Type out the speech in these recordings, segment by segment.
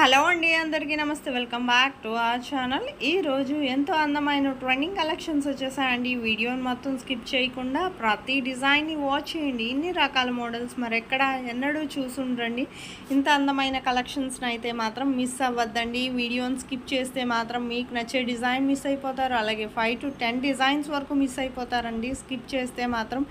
Hello అండి, అందరికీ నమస్తే. Welcome back to our channel. ఈరోజు ఎంతో అందమైన ట్రెండింగ్ కలెక్షన్స్ వచ్చేసాయండి. వీడియోని మొత్తం స్కిప్ చేయకుండా ప్రతి డిజైన్ని వాచ్ చేయండి. ఇన్ని రకాల మోడల్స్ మరెక్కడ ఎన్నడూ చూసుండ్రండి. ఇంత అందమైన కలెక్షన్స్ని అయితే మాత్రం మిస్ అవ్వద్దండి. వీడియోని స్కిప్ చేస్తే మాత్రం మీకు నచ్చే డిజైన్ మిస్ అయిపోతారు. అలాగే 5 to 10 డిజైన్స్ వరకు మిస్ అయిపోతారండి స్కిప్ చేస్తే మాత్రం.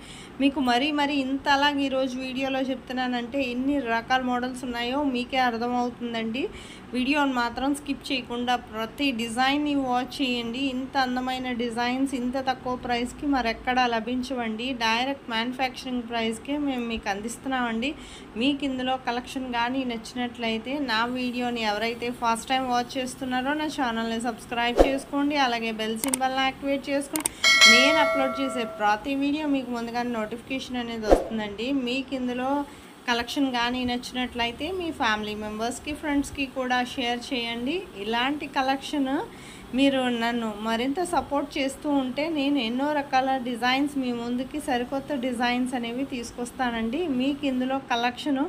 మీకు మరీ ఇంత అలాగే ఈరోజు వీడియోలో చెప్తున్నానంటే ఎన్ని రకాల మోడల్స్ ఉన్నాయో మీకే అర్థమవుతుందండి. వీడియోని మాత్రం స్కిప్ చేయకుండా ప్రతి డిజైన్ని వాచ్ చేయండి. ఇంత అందమైన డిజైన్స్ ఇంత తక్కువ ప్రైస్కి మరెక్కడా లభించవండి. డైరెక్ట్ మ్యానుఫ్యాక్చరింగ్ ప్రైస్కే మేము మీకు అందిస్తున్నామండి. మీకు ఇందులో కలెక్షన్ కానీ నచ్చినట్లయితే నా వీడియోని ఎవరైతే ఫస్ట్ టైం వాచ్ చేస్తున్నారో నా ఛానల్ని సబ్స్క్రైబ్ చేసుకోండి. అలాగే బెల్ సింబల్ని యాక్టివేట్ చేసుకోండి. నేను అప్లోడ్ చేసే ప్రతి వీడియో మీకు ముందుగానే నోటిఫికేషన్ అనేది వస్తుందండి. మీకు ఇందులో కలెక్షన్ కానీ నచ్చినట్లయితే మీ ఫ్యామిలీ మెంబర్స్కి, ఫ్రెండ్స్కి కూడా షేర్ చేయండి. ఇలాంటి కలెక్షన్ మీరు నన్ను మరింత సపోర్ట్ చేస్తూ ఉంటే నేను ఎన్నో రకాల డిజైన్స్ మీ ముందుకి సరికొత్త డిజైన్స్ అనేవి తీసుకొస్తానండి. మీకు ఇందులో కలెక్షన్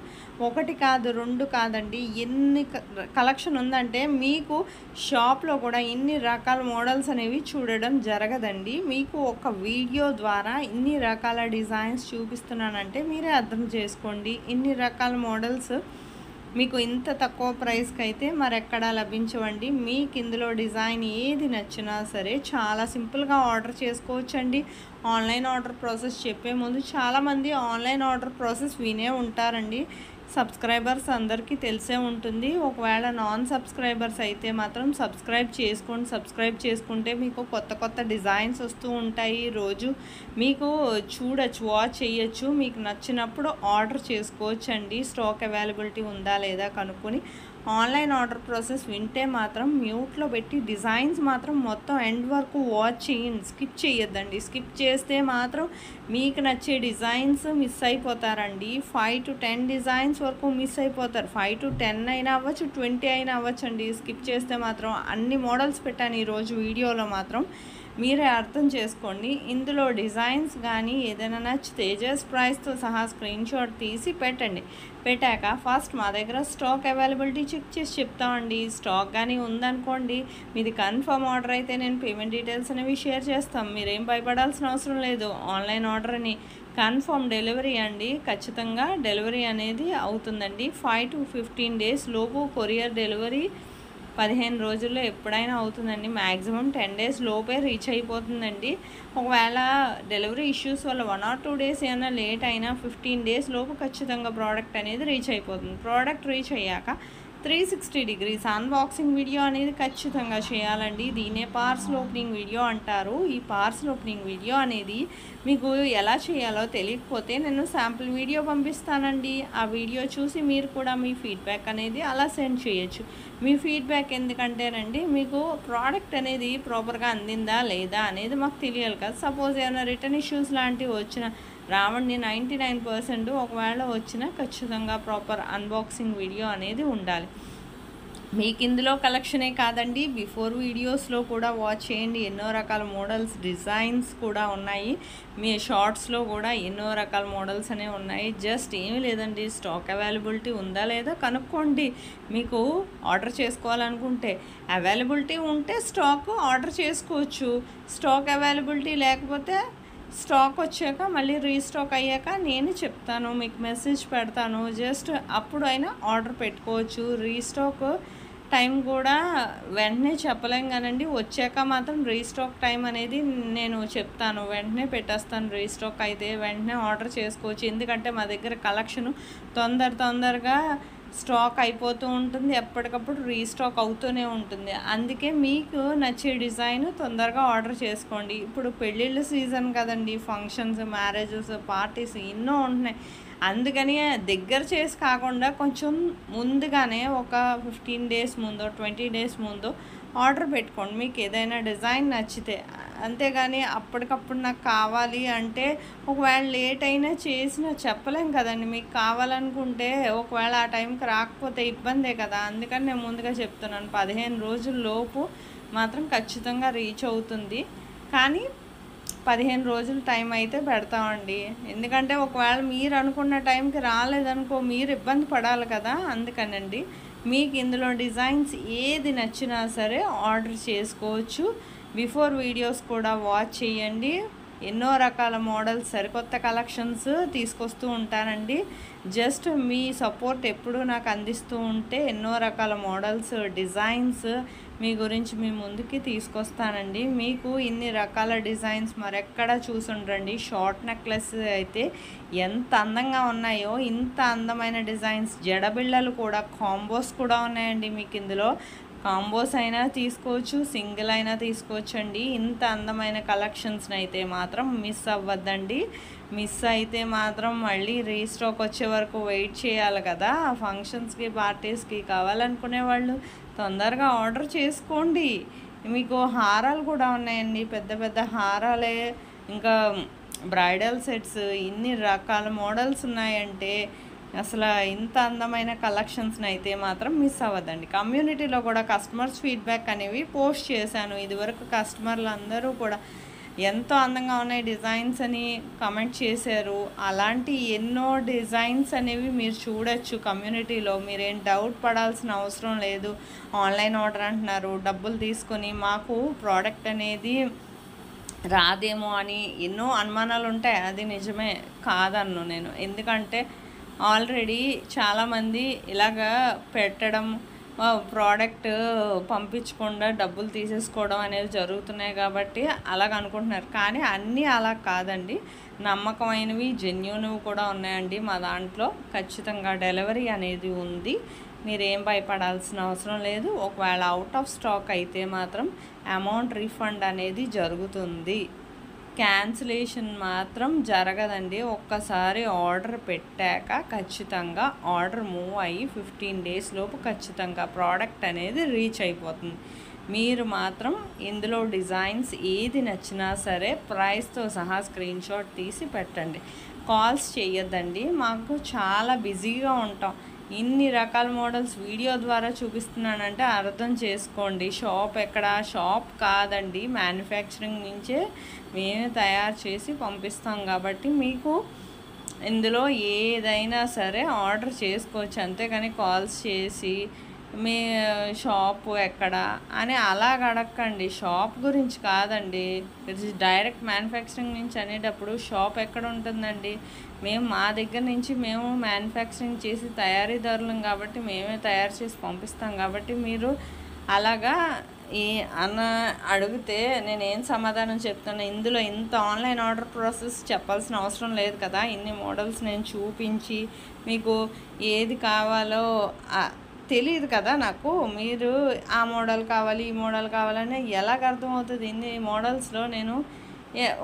ఒకటి కాదు, రెండు కాదండి, ఎన్ని కలెక్షన్ ఉందంటే మీకు షాప్లో కూడా ఇన్ని రకాల మోడల్స్ అనేవి చూడడం జరగదండి. మీకు ఒక వీడియో ద్వారా ఇన్ని రకాల డిజైన్స్ చూపిస్తున్నానంటే మీరే అర్థం చేసుకోండి. ఇన్ని రకాల మోడల్స్ మీకు ఇంత తక్కువ ప్రైస్కి అయితే మరెక్కడా లభించవండి. మీకు ఇందులో డిజైన్ ఏది నచ్చినా సరే చాలా సింపుల్గా ఆర్డర్ చేసుకోవచ్చండి. ఆన్లైన్ ఆర్డర్ ప్రాసెస్ చెప్పే ముందు చాలామంది ఆన్లైన్ ఆర్డర్ ప్రాసెస్ వినే ఉంటారండి. సబ్స్క్రైబర్స్ అందరికీ తెలిసే ఉంటుంది. ఒకవేళ నాన్ సబ్స్క్రైబర్స్ అయితే మాత్రం సబ్స్క్రైబ్ చేసుకోండి. సబ్స్క్రైబ్ చేసుకుంటే మీకు కొత్త డిజైన్స్ వస్తూ ఉంటాయి. రోజు మీకు చూడొచ్చు, వాచ్ చేయొచ్చు. మీకు నచ్చినప్పుడు ఆర్డర్ చేసుకోవచ్చండి. స్టాక్ అవైలబిలిటీ ఉందా లేదా కనుక్కొని. ఆన్లైన్ ఆర్డర్ ప్రాసెస్ వింటే మాత్రం మ్యూట్లో పెట్టి డిజైన్స్ మాత్రం మొత్తం ఎండ్ వరకు వాచ్ చేయండి. స్కిప్ చేయొద్దండి. స్కిప్ చేస్తే మాత్రం మీకు నచ్చే డిజైన్స్ మిస్ అయిపోతారండి. 5 to 10 డిజైన్స్ వరకు మిస్ అయిపోతారు. 5 to 10 అయినా అవ్వచ్చు, 20 అయినా అవ్వచ్చండి. స్కిప్ చేస్తే మాత్రం అన్ని మోడల్స్ పెట్టాను ఈరోజు వీడియోలో మాత్రం. మీరే అర్థం చేసుకోండి. ఇందులో డిజైన్స్ కానీ ఏదైనా నచ్చితే జస్ట్ ప్రైస్తో సహా స్క్రీన్ షాట్ తీసి పెట్టండి. పెట్టాక ఫస్ట్ మా దగ్గర స్టాక్ అవైలబిలిటీ చెక్ చేసి చెప్తామండి. స్టాక్ కానీ ఉందనుకోండి, మీది కన్ఫర్మ్ ఆర్డర్ అయితే నేను పేమెంట్ డీటెయిల్స్ అనేవి షేర్ చేస్తాం. మీరేం భయపడాల్సిన అవసరం లేదు. ఆన్లైన్ ఆర్డర్ అని కన్ఫర్మ్ డెలివరీ అండి. ఖచ్చితంగా డెలివరీ అనేది అవుతుందండి. 5 to 15 డేస్ లోపు కొరియర్ డెలివరీ 15 రోజుల్లో ఎప్పుడైనా అవుతుందండి. మ్యాక్సిమం 10 డేస్ లోపే రీచ్ అయిపోతుందండి. ఒకవేళ డెలివరీ ఇష్యూస్ వల్ల 1 or 2 డేస్ ఏమైనా లేట్ అయినా 15 డేస్ లోపు ఖచ్చితంగా ప్రోడక్ట్ అనేది రీచ్ అయిపోతుంది. ప్రోడక్ట్ రీచ్ అయ్యాక 360 degrees అన్బాక్సింగ్ వీడియో అనేది ఖచ్చితంగా చేయాలండి. దీనే పార్సల్ ఓపెనింగ్ వీడియో అంటారు. ఈ పార్సల్ ఓపెనింగ్ వీడియో అనేది మీకు ఎలా చేయాలో తెలియకపోతే నేను శాంపుల్ వీడియో పంపిస్తానండి. ఆ వీడియో చూసి మీరు కూడా మీ ఫీడ్బ్యాక్ అనేది అలా సెండ్ చేయొచ్చు. మీ ఫీడ్బ్యాక్ ఎందుకంటేనండి మీకు ప్రోడక్ట్ అనేది ప్రాపర్గా అందిందా లేదా అనేది మాకు తెలియాలి కదా. సపోజ్ ఏమైనా రిటర్న్ ఇష్యూస్ లాంటివి వచ్చిన రావండి. 99% ఒకవేళ వచ్చినా ఖచ్చితంగా ప్రాపర్ అన్బాక్సింగ్ వీడియో అనేది ఉండాలి. మీకు ఇందులో కలెక్షనే కాదండి, బిఫోర్ వీడియోస్లో కూడా వాచ్ చేయండి. ఎన్నో రకాల మోడల్స్, డిజైన్స్ కూడా ఉన్నాయి. మీ షార్ట్స్లో కూడా ఎన్నో రకాల మోడల్స్ అనేవి ఉన్నాయి. జస్ట్ ఏమీ లేదండి, స్టాక్ అవైలబిలిటీ ఉందా లేదా కనుక్కోండి. మీకు ఆర్డర్ చేసుకోవాలనుకుంటే అవైలబిలిటీ ఉంటే స్టాక్ ఆర్డర్ చేసుకోవచ్చు. స్టాక్ అవైలబిలిటీ లేకపోతే స్టాక్ వచ్చాక మళ్ళీ రీస్టాక్ అయ్యాక నేను చెప్తాను, మీకు మెసేజ్ పెడతాను. జస్ట్ అప్పుడు అయినా ఆర్డర్ పెట్టుకోవచ్చు. రీస్టాక్ టైం కూడా వెంటనే చెప్పలేం కానండి. వచ్చాక మాత్రం రీస్టాక్ టైం అనేది నేను చెప్తాను. వెంటనే పెట్టేస్తాను. రీస్టాక్ అయితే వెంటనే ఆర్డర్ చేసుకోవచ్చు. ఎందుకంటే మా దగ్గర కలెక్షన్ తొందరగా స్టాక్ అయిపోతూ ఉంటుంది. ఎప్పటికప్పుడు రీస్టాక్ అవుతూనే ఉంటుంది. అందుకే మీకు నచ్చే డిజైన్ తొందరగా ఆర్డర్ చేసుకోండి. ఇప్పుడు పెళ్ళిళ్ళ సీజన్ కదండి. ఫంక్షన్స్, మ్యారేజెస్, పార్టీస్ ఎన్నో ఉంటున్నాయి. అందుకని దగ్గర చేసి కాకుండా కొంచెం ముందుగానే ఒక 15 డేస్ ముందో 20 డేస్ ముందో ఆర్డర్ పెట్టుకోండి. మీకు ఏదైనా డిజైన్ నచ్చితే. అంతేగాని అప్పటికప్పుడు నాకు కావాలి అంటే ఒకవేళ లేట్ అయినా చేసినా చెప్పలేం కదండి. మీకు కావాలనుకుంటే ఒకవేళ ఆ టైంకి రాకపోతే ఇబ్బందే కదా. అందుకని నేను ముందుగా చెప్తున్నాను, 15 రోజుల లోపు మాత్రం ఖచ్చితంగా రీచ్ అవుతుంది. కానీ 15 రోజులు టైం అయితే పెడతామండి. ఎందుకంటే ఒకవేళ మీరు అనుకున్న టైంకి రాలేదనుకో మీరు ఇబ్బంది పడాలి కదా. అందుకనండి మీకు ఇందులో డిజైన్స్ ఏది నచ్చినా సరే ఆర్డర్ చేసుకోవచ్చు. బిఫోర్ వీడియోస్ కూడా వాచ్ చేయండి. ఎన్నో రకాల మోడల్స్, సరికొత్త కలెక్షన్స్ తీసుకొస్తూ ఉంటానండి. జస్ట్ మీ సపోర్ట్ ఎప్పుడూ నాకు అందిస్తూ ఉంటే ఎన్నో రకాల మోడల్స్, డిజైన్స్ మీ గురించి మీ ముందుకి తీసుకొస్తానండి. మీకు ఇన్ని రకాల డిజైన్స్ మరెక్కడ చూసుండ్రండి. షార్ట్ నెక్లెస్ అయితే ఎంత అందంగా ఉన్నాయో, ఇంత అందమైన డిజైన్స్, జడబిళ్ళలు కూడా, కాంబోస్ కూడా ఉన్నాయండి. మీకు ఇందులో కాంబోస్ అయినా తీసుకోవచ్చు, సింగిల్ అయినా తీసుకోవచ్చు అండి. ఇంత అందమైన కలెక్షన్స్ని అయితే మాత్రం మిస్ అవ్వద్దండి. మిస్ అయితే మాత్రం మళ్ళీ రీస్టాక్ వచ్చే వరకు వెయిట్ చేయాలి కదా. ఫంక్షన్స్కి, పార్టీస్కి కావాలనుకునే వాళ్ళు తొందరగా ఆర్డర్ చేసుకోండి. మీకు హారాలు కూడా ఉన్నాయండి, పెద్ద పెద్ద హారాలే, ఇంకా బ్రైడల్ సెట్స్, ఇన్ని రకాల మోడల్స్ ఉన్నాయంటే అసలు ఇంత అందమైన కలెక్షన్స్ని అయితే మాత్రం మిస్ అవ్వద్దండి. కమ్యూనిటీలో కూడా కస్టమర్స్ ఫీడ్బ్యాక్ అనేవి పోస్ట్ చేశాను. ఇదివరకు కస్టమర్లు అందరూ కూడా ఎంతో అందంగా ఉన్నాయి డిజైన్స్ అని కమెంట్ చేశారు. అలాంటి ఎన్నో డిజైన్స్ అనేవి మీరు చూడొచ్చు కమ్యూనిటీలో. మీరేం డౌట్ పడాల్సిన అవసరం లేదు. ఆన్లైన్ ఆర్డర్ అంటున్నారు, డబ్బులు తీసుకొని మాకు ప్రోడక్ట్ అనేది రాదేమో అని ఎన్నో అనుమానాలు ఉంటాయి. అది నిజమే కాదన్ను నేను. ఎందుకంటే ఆల్రెడీ చాలామంది ఇలాగా పెట్టడం, ప్రోడక్ట్ పంపించకుండా డబ్బులు తీసేసుకోవడం అనేవి జరుగుతున్నాయి కాబట్టి అలాగ అనుకుంటున్నారు. కానీ అన్నీ అలా కాదండి. నమ్మకమైనవి, జెన్యూన్వి కూడా ఉన్నాయండి మా దాంట్లో. ఖచ్చితంగా డెలివరీ అనేది ఉంది. మీరేం భయపడాల్సిన అవసరం లేదు. ఒకవేళ అవుట్ ఆఫ్ స్టాక్ అయితే మాత్రం అమౌంట్ రీఫండ్ అనేది జరుగుతుంది. క్యాన్సిలేషన్ మాత్రం జరగదండి. ఒక్కసారి ఆర్డర్ పెట్టాక ఖచ్చితంగా ఆర్డర్ మూవ్ అయ్యి 15 days లోపు ఖచ్చితంగా ప్రోడక్ట్ అనేది రీచ్ అయిపోతుంది. మీరు మాత్రం ఇందులో డిజైన్స్ ఏది నచ్చినా సరే ప్రైస్తో సహా స్క్రీన్ షాట్ తీసి పెట్టండి. కాల్స్ చేయొద్దండి, మాకు చాలా బిజీగా ఉంటాం. ఇన్ని రకాల మోడల్స్ వీడియో ద్వారా చూపిస్తున్నానంటే అర్థం చేసుకోండి. షాప్ ఎక్కడ? షాప్ కాదండి, మ్యానుఫ్యాక్చరింగ్ నుంచే మేమే తయారు చేసి పంపిస్తాం కాబట్టి మీకు ఇందులో ఏదైనా సరే ఆర్డర్ చేసుకోవచ్చు. అంతేగాని కాల్స్ చేసి మీ షాపు ఎక్కడ అని అలాగ అడగండి. షాప్ గురించి కాదండి, డైరెక్ట్ మ్యానుఫ్యాక్చరింగ్ నుంచి అనేటప్పుడు షాప్ ఎక్కడ ఉంటుందండి? మేము మా దగ్గర నుంచి మేము మ్యానుఫ్యాక్చరింగ్ చేసి తయారీదారులం కాబట్టి మేమే తయారు చేసి పంపిస్తాం కాబట్టి మీరు అలాగా అడిగితే నేనేం సమాధానం చెప్తాను? ఇందులో ఇంత ఆన్లైన్ ఆర్డర్ ప్రాసెస్ చెప్పాల్సిన అవసరం లేదు కదా. ఇన్ని మోడల్స్ నేను చూపించి మీకు ఏది కావాలో తెలియదు కదా నాకు. మీరు ఆ మోడల్ కావాలి, ఈ మోడల్ కావాలని ఎలాగ అర్థమవుతుంది? ఇన్ని మోడల్స్లో నేను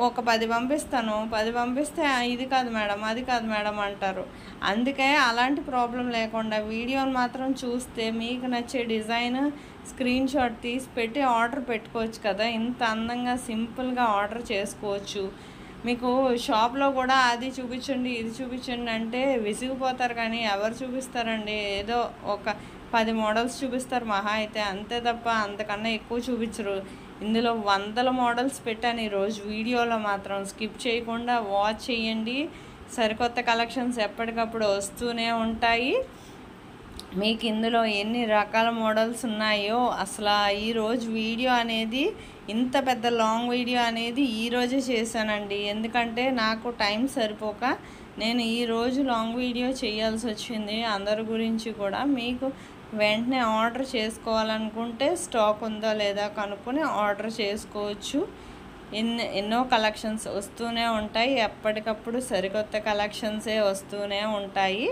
ఒక 10 పంపిస్తాను, 10 పంపిస్తే ఇది కాదు మేడం, అది కాదు మేడం అంటారు. అందుకే అలాంటి ప్రాబ్లం లేకుండా వీడియోని మాత్రం చూస్తే మీకు నచ్చే డిజైన్ స్క్రీన్ షాట్ తీసి పెట్టి ఆర్డర్ పెట్టుకోవచ్చు కదా. ఇంత అందంగా సింపుల్గా ఆర్డర్ చేసుకోవచ్చు. మీకు షాప్లో కూడా అది చూపించండి, ఇది చూపించండి అంటే విసిగిపోతారు. కానీ ఎవరు చూపిస్తారండి? ఏదో ఒక 10 మోడల్స్ చూపిస్తారు మహా అయితే, అంతే తప్ప అంతకన్నా ఎక్కువ చూపించరు. ఇందులో వందల మోడల్స్ పెట్టాను ఈరోజు వీడియోలో. మాత్రం స్కిప్ చేయకుండా వాచ్ చేయండి. సరికొత్త కలెక్షన్స్ ఎప్పటికప్పుడు వస్తూనే ఉంటాయి. మీకు ఇందులో ఎన్ని రకాల మోడల్స్ ఉన్నాయో అసలు ఈరోజు వీడియో అనేది, ఇంత పెద్ద లాంగ్ వీడియో అనేది ఈరోజే చేశానండి. ఎందుకంటే నాకు టైం సరిపోక నేను ఈరోజు లాంగ్ వీడియో చేయాల్సి వచ్చింది. అందరి గురించి కూడా మీకు వెంటనే ఆర్డర్ చేసుకోవాలనుకుంటే స్టాక్ ఉందో లేదా కనుక్కొని ఆర్డర్ చేసుకోవచ్చు. ఎన్నో కలెక్షన్స్ వస్తూనే ఉంటాయి. ఎప్పటికప్పుడు సరికొత్త కలెక్షన్సే వస్తూనే ఉంటాయి.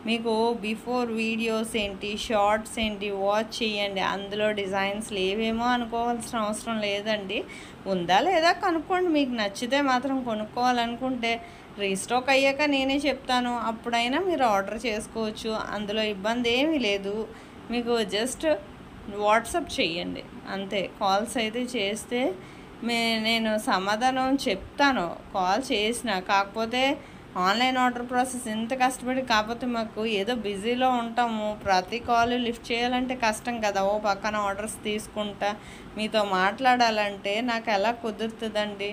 మీకు బిఫోర్ వీడియోస్ ఏంటి, షార్ట్స్ ఏంటి వాచ్ చేయండి. అందులో డిజైన్స్ లేవేమో అనుకోవాల్సిన అవసరం లేదండి. ఉందా లేదా కనుక్కోండి. మీకు నచ్చితే మాత్రం కొనుక్కోవాలనుకుంటే రీస్టాక్ అయ్యాక నేనే చెప్తాను, అప్పుడైనా మీరు ఆర్డర్ చేసుకోవచ్చు. అందులో ఇబ్బంది ఏమీ లేదు. మీకు జస్ట్ వాట్సాప్ చేయండి అంతే. కాల్స్ అయితే చేస్తే నేను సమాధానం చెప్తాను కాల్ చేసిన. కాకపోతే ఆన్లైన్ ఆర్డర్ ప్రాసెస్ ఎంత కష్టపడి, కాకపోతే మాకు ఏదో బిజీలో ఉంటాము. ప్రతి కాల్ లిఫ్ట్ చేయాలంటే కష్టం కదా. ఓ పక్కన ఆర్డర్స్ తీసుకుంటా మీతో మాట్లాడాలంటే నాకు ఎలా కుదురుతుందండి?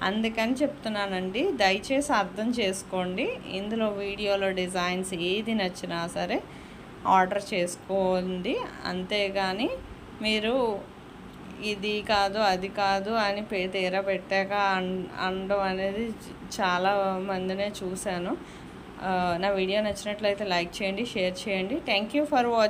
అందుకని చెప్తున్నానండి. దయచేసి అర్థం చేసుకోండి. ఇందులో వీడియోలో డిజైన్స్ ఏది నచ్చినా సరే ఆర్డర్ చేసుకోండి. అంతేగాని మీరు ఇది కాదు అది కాదు అని తీరా పెట్టాక అనడం అనేది చాలా మందినే చూశాను. నా వీడియో నచ్చినట్లయితే లైక్ చేయండి, షేర్ చేయండి. Thank you for watching.